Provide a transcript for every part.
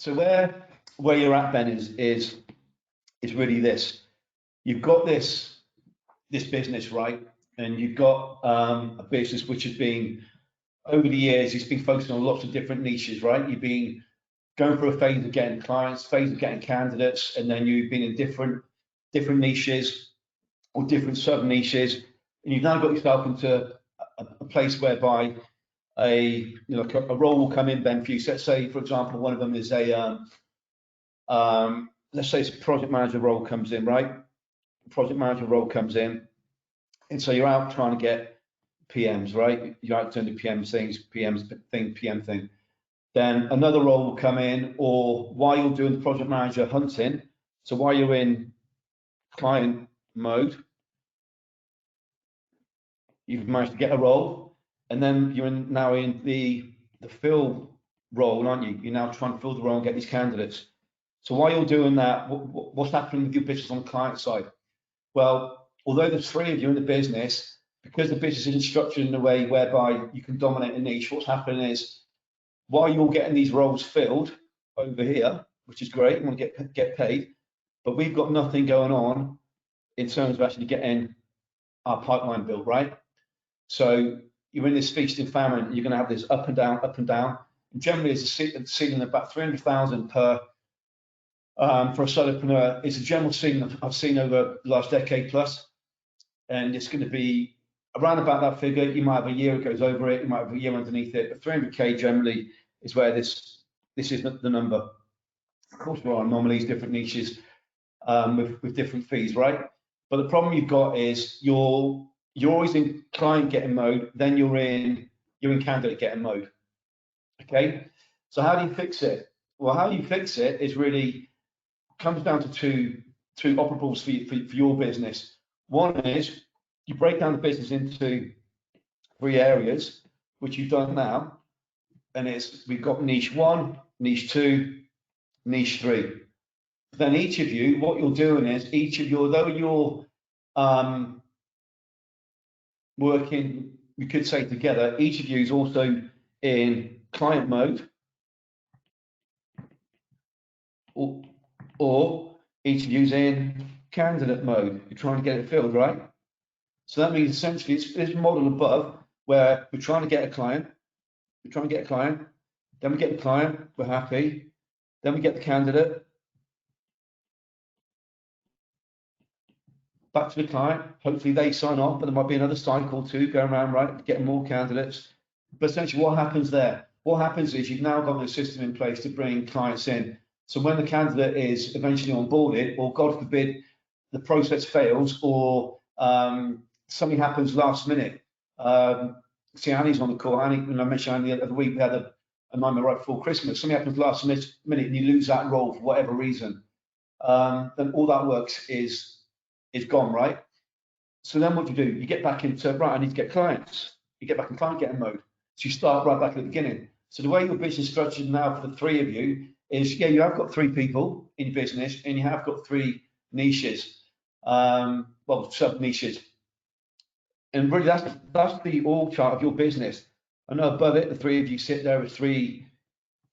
So where you're at, Ben, is really this. You've got this business, right? And you've got a business which has been, over the years, it's been focusing on lots of different niches, right? You've been going through a phase of getting clients, phase of getting candidates, and then you've been in different niches or different sub niches, and you've now got yourself into a place whereby a role will come in, Ben, for you. So let's say, for example, one of them is let's say it's a project manager role comes in, right? Project manager role comes in, and so you're out trying to get PMs, right? You're out doing the PM things, PM thing. Then another role will come in, or while you're doing the project manager hunting, so while you're in client mode, you've managed to get a role, and then you're now in the fill role, aren't you? You're now trying to fill the role and get these candidates. So while you're doing that, what's happening with your business on the client side? Well, although there's three of you in the business, because the business isn't structured in a way whereby you can dominate a niche, what's happening is, while you're getting these roles filled over here, which is great, you want to get paid, but we've got nothing going on in terms of actually getting our pipeline built, right? So you're in this feast and famine. You're going to have this up and down, up and down. And generally, it's a ceiling of about 300,000 per for a solopreneur. It's a general ceiling I've seen over the last decade plus, and it's going to be around about that figure. You might have a year it goes over it, you might have a year underneath it, but 300K generally is where this is the number. Of course, there are anomalies, different niches with different fees, right? But the problem you've got is you're always in client getting mode, then you're in candidate getting mode. Okay, so how do you fix it? Well, how you fix it is really comes down to two operables for your business. One is you break down the business into 3 areas, which you've done now, and we've got niche 1, niche 2, niche 3. Then each of you, what you're doing is although you're working, we could say together, each of you is also in client mode, or each of you is in candidate mode. You're trying to get it filled, right? So that means essentially it's this model above where we're trying to get a client, then we get the client, we're happy, then we get the candidate, back to the client, hopefully they sign off, but there might be another cycle too going around, right, getting more candidates. But essentially what happens there? What happens is you've now got a system in place to bring clients in. So when the candidate is eventually onboarded, or God forbid, the process fails, or something happens last minute. See, Annie's on the call. Annie, when I mentioned Annie the other week, we had a nightmare right before Christmas. Something happens last minute and you lose that role for whatever reason. Then all that works is gone, right? So then what do? You get back into, right, I need to get clients. You get back in client getting mode. So you start right back at the beginning. So the way your business is structured now for the 3 of you is, yeah, you have got 3 people in your business and you have got 3 niches, well, sub niches. And really that's the org chart of your business. I know above it, the 3 of you sit there as 3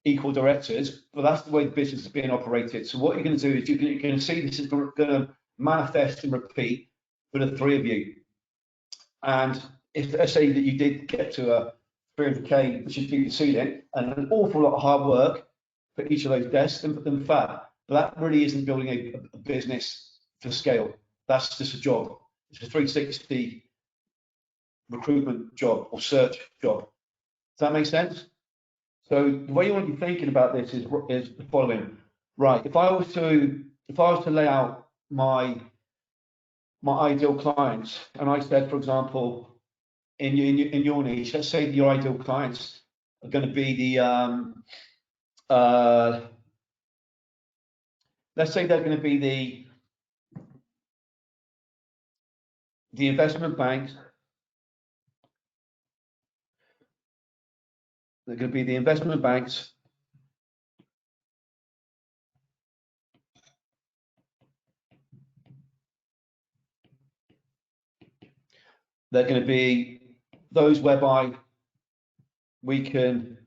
equal directors, but that's the way the business is being operated. So what you're going to do is you're going to see this is going to manifest and repeat for the 3 of you. And if let's say that you did get to a 300K, which is the ceiling, and an awful lot of hard work for each of those desks, then put them fat. But that really isn't building a business for scale. That's just a job. It's a 360 recruitment job or search job. Does that make sense? So the way you want to be thinking about this is the following. Right, if I was to lay out my ideal clients, and I said, for example, in your niche, let's say your ideal clients are going to be the let's say they're going to be the investment banks. They're going to be the investment banks. They're going to be those whereby we can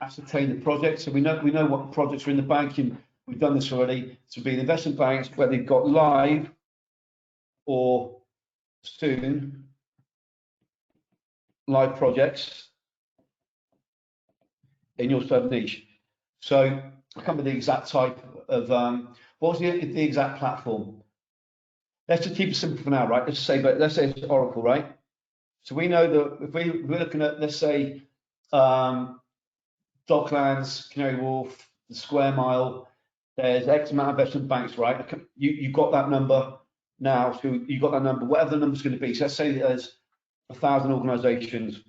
ascertain the project. So we know what projects are in the bank, and we've done this already. So be the investment banks where they've got live or soon live projects in your sub niche. So I can't remember the exact type of what was the exact platform. Let's just keep it simple for now, right? Let's say it's Oracle, right? So we know that if we're looking at, let's say, Docklands, Canary Wharf, the Square Mile, there's X amount of investment banks, right? You've got that number now, so you've got that number, whatever the number's going to be. So let's say there's 1,000 organizations.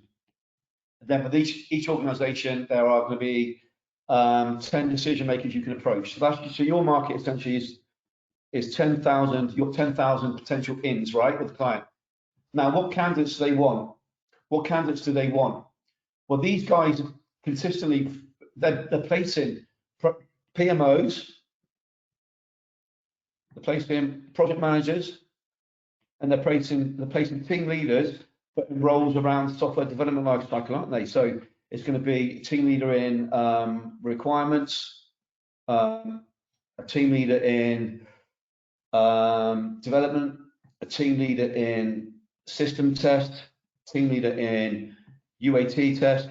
Then with each organization, there are going to be 10 decision makers you can approach. So your market essentially is 10,000, your 10,000 potential ins, right, with the client. Now, what candidates do they want? What candidates do they want? Well, these guys consistently, they're placing PMOs, they're placing project managers, and they're placing team leaders, but in roles around software development lifecycle, aren't they? So it's going to be a team leader in requirements, a team leader in development, a team leader in system test, team leader in UAT test,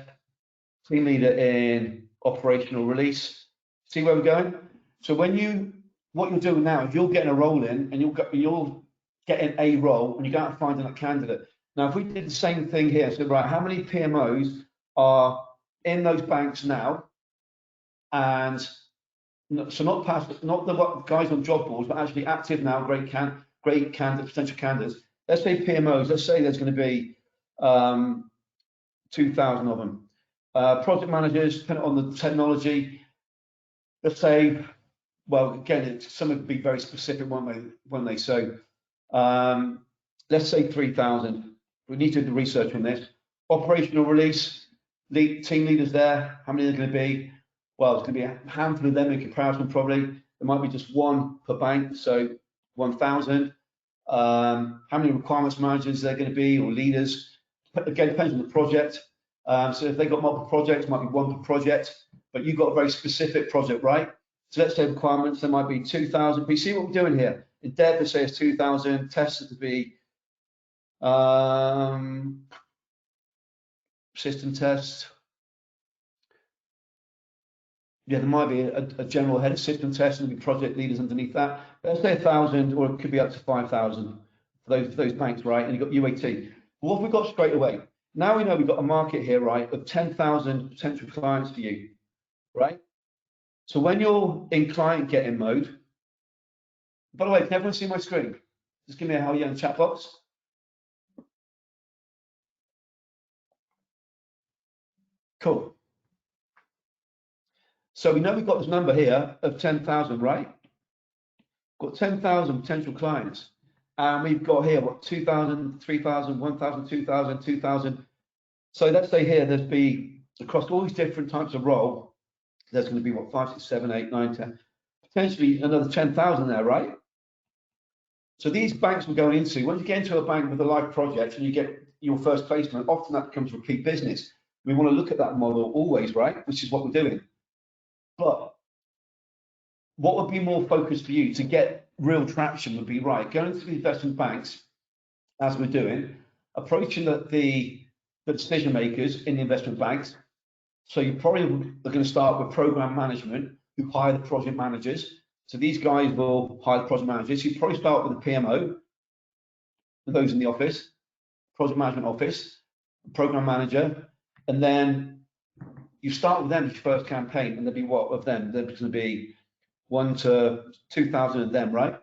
team leader in operational release. See where we're going? So what you're doing now is you're getting a role in, and you're getting a role, and you're going to find that candidate. Now, if we did the same thing here, so right, how many PMOs are in those banks now? And so not the guys on job boards, but actually active now, great candidates, potential candidates. Let's say PMOs, let's say there's going to be 2,000 of them. Project managers, depending on the technology, let's say, well, again, some would be very specific, won't they? So let's say 3,000. We need to do research on this. Operational release, team leaders there, how many are going to be? Well, it's going to be a handful of them in comparison, probably. There might be just one per bank, so 1,000. How many requirements managers are there going to be, or leaders? Again, depends on the project. So if they've got multiple projects, it might be one per project, but you've got a very specific project, right? So let's say requirements, there might be 2,000. But you see what we're doing here? In dev, let's say it's 2,000. Tests to be system test. Yeah, there might be a general head of system test and there'll be project leaders underneath that. Let's say 1,000, or it could be up to 5,000 for those banks, right? And you've got UAT. What have we got straight away? Now we know we've got a market here, right, of 10,000 potential clients for you, right? So when you're in client getting mode, by the way, can everyone see my screen? Just give me a hell yeah in the chat box. Cool. So we know we've got this number here of 10,000, right? Got 10,000 potential clients. And we've got here, what, 2,000, 3,000, 1,000, 2,000, 2,000. So let's say here, there's be, across all these different types of role, there's going to be, what, 5, 6, 7, 8, 9, 10, potentially another 10,000 there, right? So these banks we're going into, once you get into a bank with a live project and you get your first placement, often that becomes repeat business. We want to look at that model always, right? Which is what we're doing. But what would be more focused for you to get real traction would be, right, going to the investment banks, as we're doing, approaching the decision makers in the investment banks. So you probably are going to start with program management, who hire the project managers. So these guys will hire the project managers. You probably start with the PMO, those in the office, project management office, program manager, and then you start with them as your first campaign, and there'll be what of them? There's going to be 1 to 2,000 of them, right?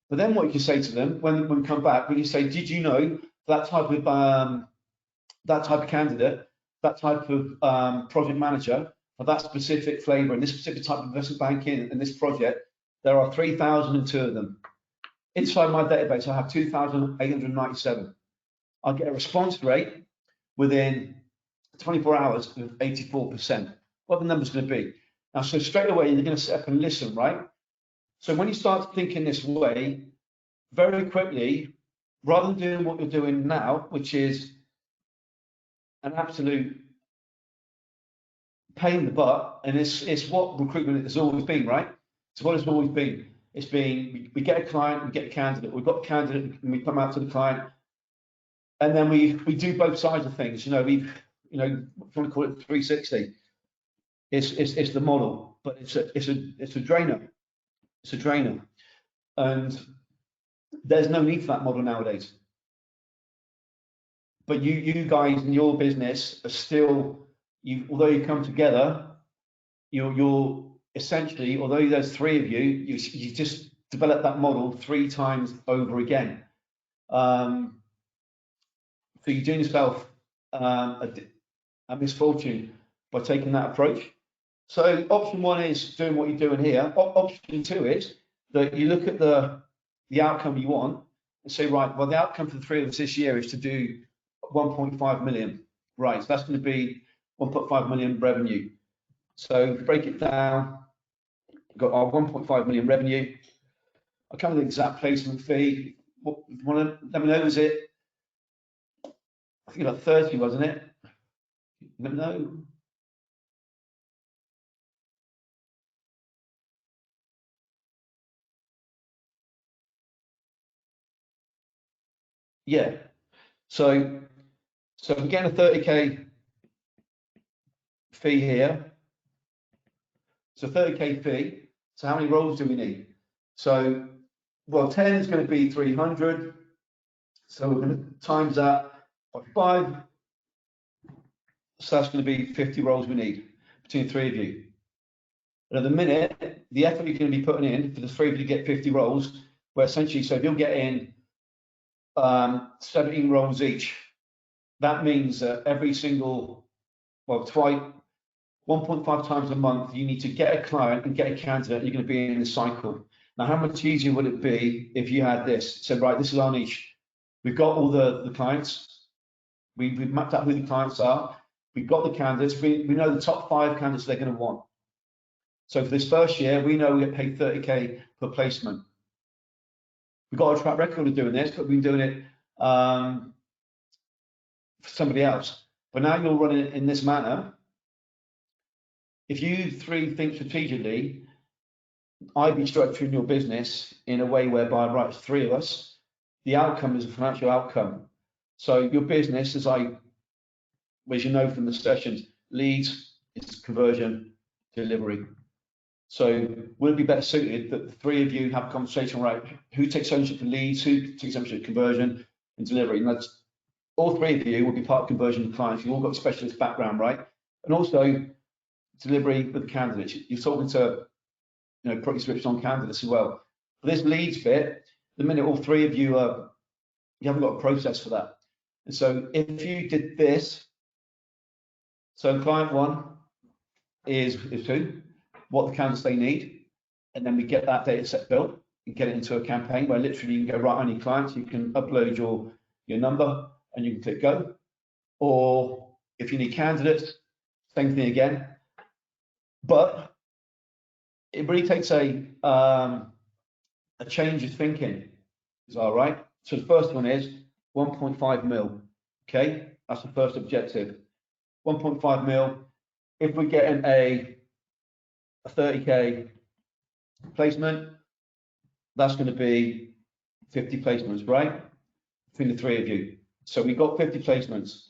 But then what you can say to them when we come back, we can say, did you know that type of candidate, that type of project manager for that specific flavor and this specific type of investment banking and this project, there are 3,002 of them. Inside my database, I have 2,897. I get a response rate within 24 hours of 84%. What the number's going to be? Now, so straight away, you're going to sit up and listen, right? So when you start thinking this way, very quickly, rather than doing what you're doing now, which is an absolute pain in the butt, and it's what recruitment has always been, right? It's what it's always been. It's been we get a client, we get a candidate, we've got a candidate, and we come out to the client, and then we do both sides of things. If you want to call it 360, it's the model, but it's a drainer. It's a drainer, and there's no need for that model nowadays. But you guys in your business are still, although you come together, you're essentially, although there's three of you just develop that model 3 times over again. So you're doing yourself a misfortune by taking that approach. So option 1 is doing what you're doing here. Option 2 is that you look at the outcome you want and say, right, well, the outcome for the 3 of us this year is to do 1.5 million. Right, so that's going to be 1.5 million revenue. So break it down. We've got our 1.5 million revenue. I'll come with the exact placement fee. What you want to let me know, was it? I think about 30, wasn't it? Let me know. Yeah. So we're getting a 30k fee here. So 30k fee. So how many roles do we need? So, well, 10 is going to be 300. So we're going to times that by 5. So that's going to be 50 roles we need between the 3 of you. And at the minute, the effort you're going to be putting in for the 3 of you to get 50 roles, where essentially, so if you'll get in 17 roles each, that means that every single, well, twice, 1.5 times a month, you need to get a client and get a candidate. You're going to be in the cycle. Now, how much easier would it be if you had this? So, right, this is our niche. We've got all the clients. We've mapped out who the clients are. We've got the candidates. We know the top 5 candidates they're going to want. So for this first year, we know we get paid 30k per placement. We've got a track record of doing this, but we've been doing it for somebody else. But now you're running it in this manner. If you 3 think strategically, I'd be structuring your business in a way whereby, right, it's 3 of us, the outcome is a financial outcome. So your business, as you know from the sessions, leads, is conversion, delivery. So would it be better suited that the 3 of you have a conversation, right? Who takes ownership for leads, who takes ownership for conversion and delivery? And that's all 3 of you will be part of conversion clients. You've all got a specialist background, right? And also delivery with the candidates. You're talking to, pretty switched on candidates as well. For this leads bit, the minute all 3 of you you haven't got a process for that. And so if you did this, so client 1 is who, what the candidates they need, and then we get that data set built and get it into a campaign where literally you can go, right, I need clients, you can upload your number and you can click go. Or if you need candidates, same thing again. But it really takes a change of thinking. Is all right. So the first one is 1.5 mil. Okay, that's the first objective. 1.5 mil. If we're getting a 30k placement, that's going to be 50 placements, right? Between the 3 of you. So we've got 50 placements,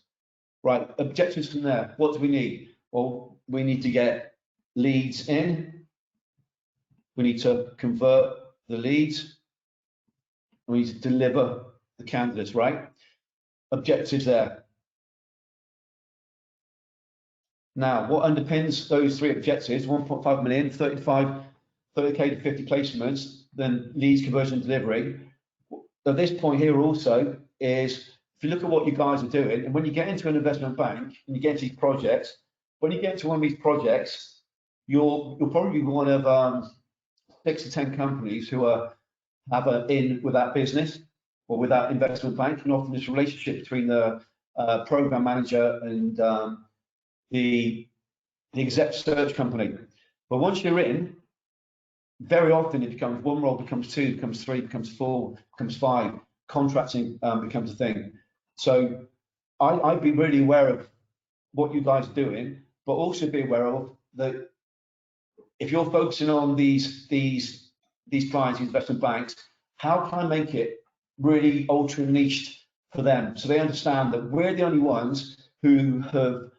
right? Objectives from there. What do we need? Well, we need to get leads in. We need to convert the leads. We need to deliver the candidates, right? Objectives there. Now, what underpins those 3 objectives? 1.5 million, 30k to 50 placements, then leads, conversion, delivery. At this point here also is, if you look at what you guys are doing, and when you get into an investment bank and you get into these projects, when you get into one of these projects, you'll probably be one of 6 to 10 companies who have an in with that business or with that investment bank, and often this relationship between the program manager and the exec search company. But once you're in, very often it becomes 1 role becomes 2, becomes 3, becomes 4, becomes 5. Contracting becomes a thing. So I'd be really aware of what you guys are doing but also be aware of that if you're focusing on these clients, these investment banks, how can I make it really ultra niched for them, so they understand that we're the only ones who have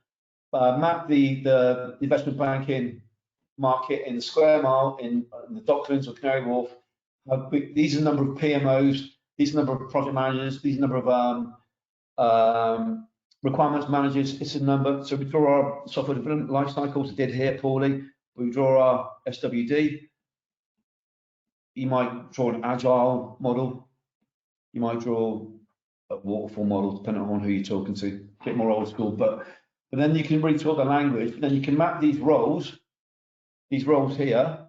mapped the investment banking market in the Square Mile, in the Docklands or Canary Wharf. These are the number of PMOs, these are the number of project managers, these are the number of requirements managers. It's a number. So we draw our software development life cycles. We did here, Paulie. We draw our SWD. You might draw an agile model. You might draw a waterfall model, depending on who you're talking to. A bit more old school, but then you can really talk the language. Then you can map these roles here,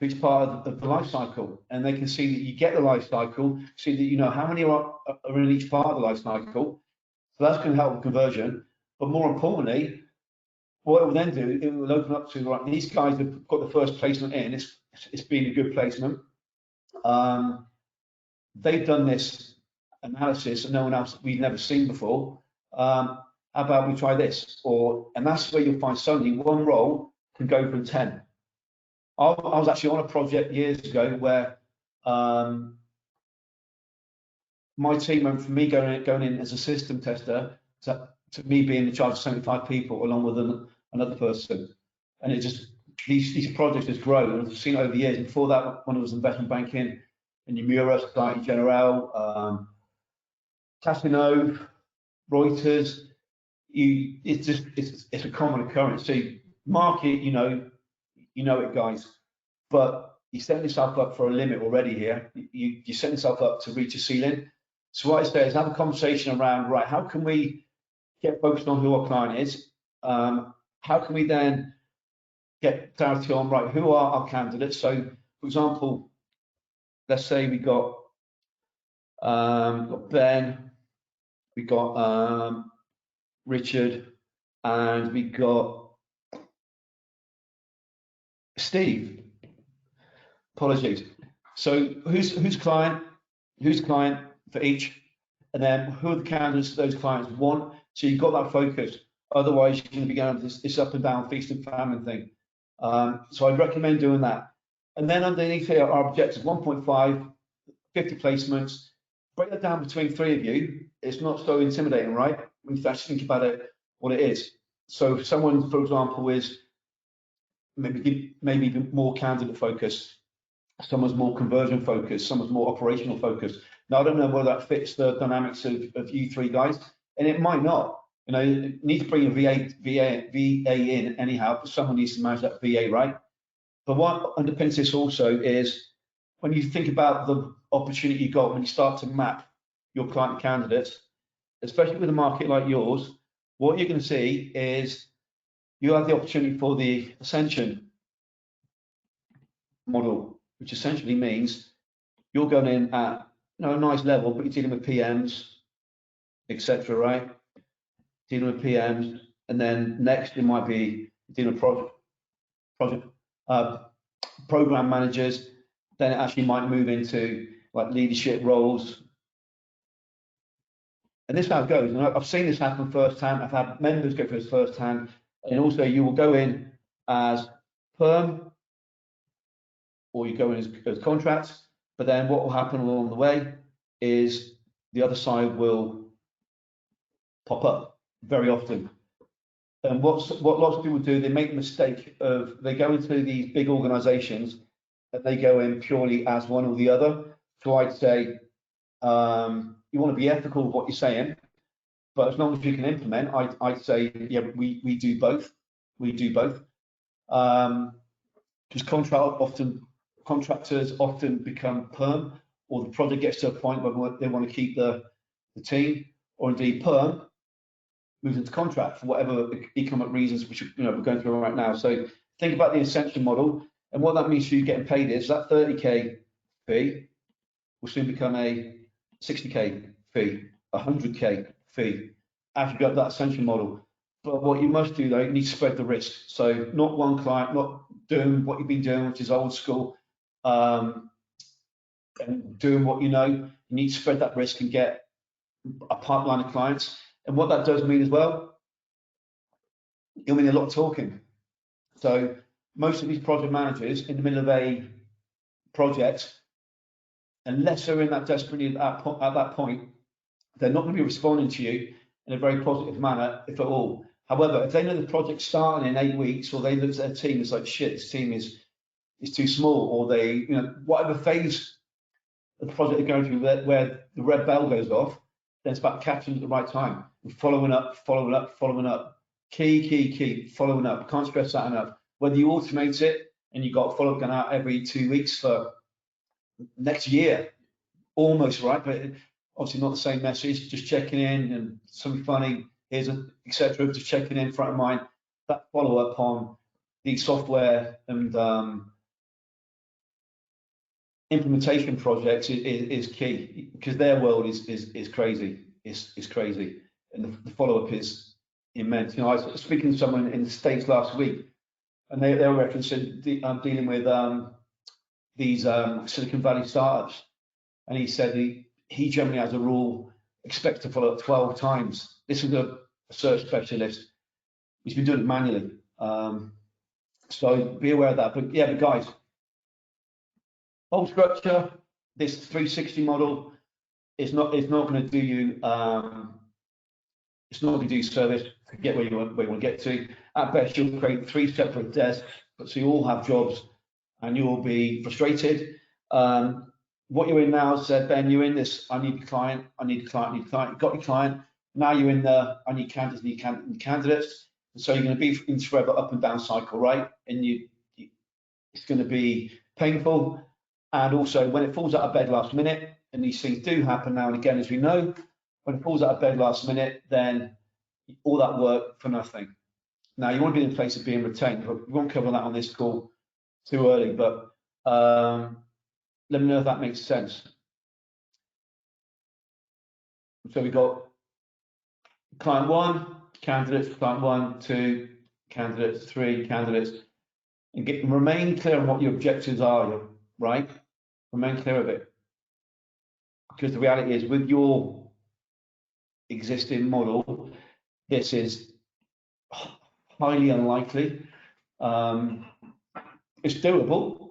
to each part of the life cycle, and they can see that you get the life cycle, see that you know how many are in each part of the life cycle. So that's going to help with conversion. But more importantly, what it will then do, it will open up to, right, these guys have got the first placement in. It's been a good placement. They've done this analysis and no one else we've never seen before. How about we try this? And that's where you'll find suddenly one role can go from 10. I was actually on a project years ago where my team went from me going in as a system tester to me being in charge of 75 people along with another person. And it just, these projects just grow. And I've seen it over the years. Before that, when I was investment banking in Nomura, Societe Generale, Casino, Reuters, it's a common occurrence. See, market, you know it, guys, but you set yourself up for a limit already here. You set yourself up to reach a ceiling. So what I say is have a conversation around, right, how can we get focused on who our client is? How can we then get clarity on, right, who are our candidates? So, for example, let's say we got Ben, we got Richard, and we got Steve. Apologies. So who's client for each, and then who are the candidates those clients want? So you've got that focus. Otherwise, you're going to be going this up and down feast and famine thing. So I'd recommend doing that. And then underneath here, our objectives 1.5, 50 placements. Break that down between 3 of you. It's not so intimidating, right? When you actually think about it, what it is. So if someone, for example, is maybe more candidate focused, someone's more conversion focused, someone's more operational focused. Now, I don't know whether that fits the dynamics of you three guys, and it might not. You know, you need to bring a VA in anyhow, because someone needs to manage that VA, right? But what underpins this also is when you think about the opportunity you got when you start to map your client candidates, especially with a market like yours, what you're going to see is you have the opportunity for the ascension model, which essentially means you're going in at a nice level, but you're dealing with PMs, etc., right? Dealing with PMs, and then next it might be dealing with program managers. Then it actually might move into like leadership roles, and this is how it goes. And I've seen this happen firsthand. I've had members go through this firsthand, and also you will go in as perm, or you go in as contracts. But then what will happen along the way is the other side will pop up very often. And what lots of people do, they make the mistake of they go into these big organizations and they go in purely as one or the other. So I'd say you want to be ethical with what you're saying, but as long as you can implement, I'd say, yeah, we do both. We do both. Because contractors often become perm, or the project gets to a point where they want to keep the team, or indeed perm moves into contract for whatever economic reasons, which we're going through right now. So think about the ascension model, and what that means for you getting paid is that 30k fee will soon become a 60k fee, 100k fee after you got that ascension model. But what you must do though, you need to spread the risk. So not one client, not doing what you've been doing, which is old school, and doing what you know. You need to spread that risk and get a pipeline of clients. And what that does mean as well you'll mean a lot of talking. So most of these project managers in the middle of a project, unless they're in that desperate need at that point, they're not going to be responding to you in a very positive manner, if at all. However, if they know the project's starting in 8 weeks, or they look at their team, it's like, shit, this team is too small, or they, you know, whatever phase of the project they're going through where the red bell goes off, then it's about catching at the right time and following up. Key, following up. Can't stress that enough. Whether you automate it and you've got follow-up going out every 2 weeks for next year, almost right, but obviously not the same message, just checking in and something funny, here's a, etc. Just checking in front of mind. That follow-up on the software and implementation projects is key, because their world is crazy. It's crazy, and the follow-up is immense. You know, I was speaking to someone in the States last week, and they were referencing I'm dealing with these Silicon Valley startups, and he said he generally has a rule, expects to follow up 12 times. This is a search specialist. He's been doing it manually. So be aware of that. But yeah, but guys, whole structure, this 360 model is not going to do you it's not going to do you service to get where you want to get to. At best, you'll create 3 separate desks, but so you all have jobs, and you will be frustrated. What you're in now, said Ben, you're in this, I need a client, I need a client, I need a client. You've got your client. Now you're in the, I need candidates, need candidates. And so you're going to be in forever up and down cycle, right? And it's going to be painful. And also, when it falls out of bed last minute, and these things do happen now and again, as we know, when it falls out of bed last minute, then all that work for nothing. Now, you want to be in a place of being retained, but we won't cover that on this call too early, but let me know if that makes sense. So we've got client 1, candidates, client 1, 2, candidates, 3, candidates, and remain clear on what your objectives are, right? Remain clear of it. Because the reality is, with your existing model, this is highly unlikely. It's doable,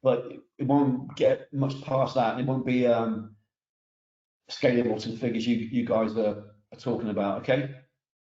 but it won't get much past that. It won't be scalable to the figures you guys are talking about, okay?